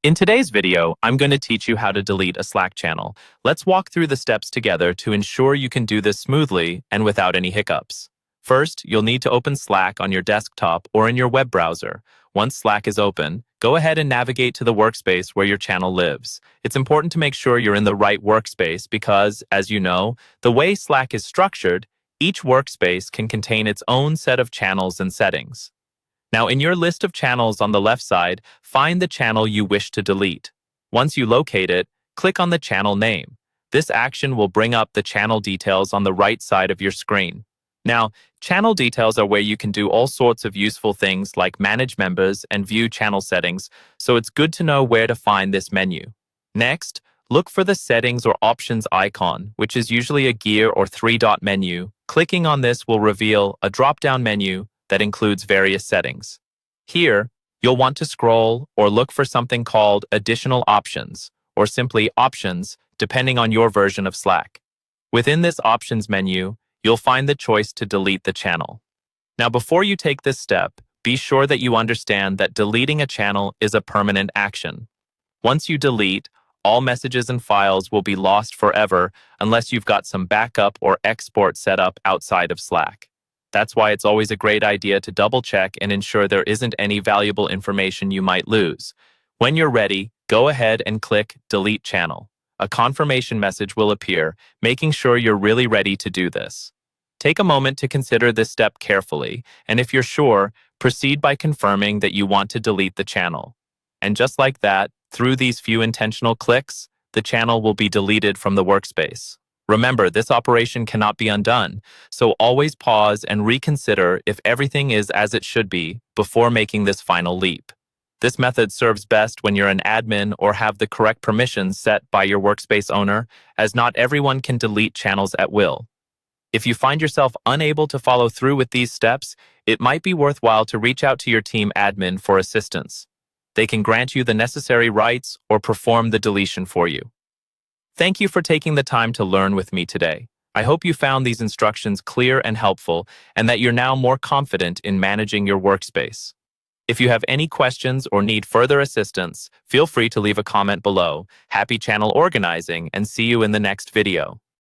In today's video, I'm going to teach you how to delete a Slack channel. Let's walk through the steps together to ensure you can do this smoothly and without any hiccups. First, you'll need to open Slack on your desktop or in your web browser. Once Slack is open, go ahead and navigate to the workspace where your channel lives. It's important to make sure you're in the right workspace because, as you know, the way Slack is structured, each workspace can contain its own set of channels and settings. Now, in your list of channels on the left side, find the channel you wish to delete. Once you locate it, click on the channel name. This action will bring up the channel details on the right side of your screen. Now, channel details are where you can do all sorts of useful things like manage members and view channel settings, so it's good to know where to find this menu. Next, look for the settings or options icon, which is usually a gear or three-dot menu. Clicking on this will reveal a drop-down menu that includes various settings. Here, you'll want to scroll or look for something called Additional Options, or simply Options, depending on your version of Slack. Within this Options menu, you'll find the choice to delete the channel. Now, before you take this step, be sure that you understand that deleting a channel is a permanent action. Once you delete, all messages and files will be lost forever unless you've got some backup or export set up outside of Slack. That's why it's always a great idea to double-check and ensure there isn't any valuable information you might lose. When you're ready, go ahead and click Delete Channel. A confirmation message will appear, making sure you're really ready to do this. Take a moment to consider this step carefully, and if you're sure, proceed by confirming that you want to delete the channel. And just like that, through these few intentional clicks, the channel will be deleted from the workspace. Remember, this operation cannot be undone, so always pause and reconsider if everything is as it should be before making this final leap. This method serves best when you're an admin or have the correct permissions set by your workspace owner, as not everyone can delete channels at will. If you find yourself unable to follow through with these steps, it might be worthwhile to reach out to your team admin for assistance. They can grant you the necessary rights or perform the deletion for you. Thank you for taking the time to learn with me today. I hope you found these instructions clear and helpful, and that you're now more confident in managing your workspace. If you have any questions or need further assistance, feel free to leave a comment below. Happy channel organizing, and see you in the next video.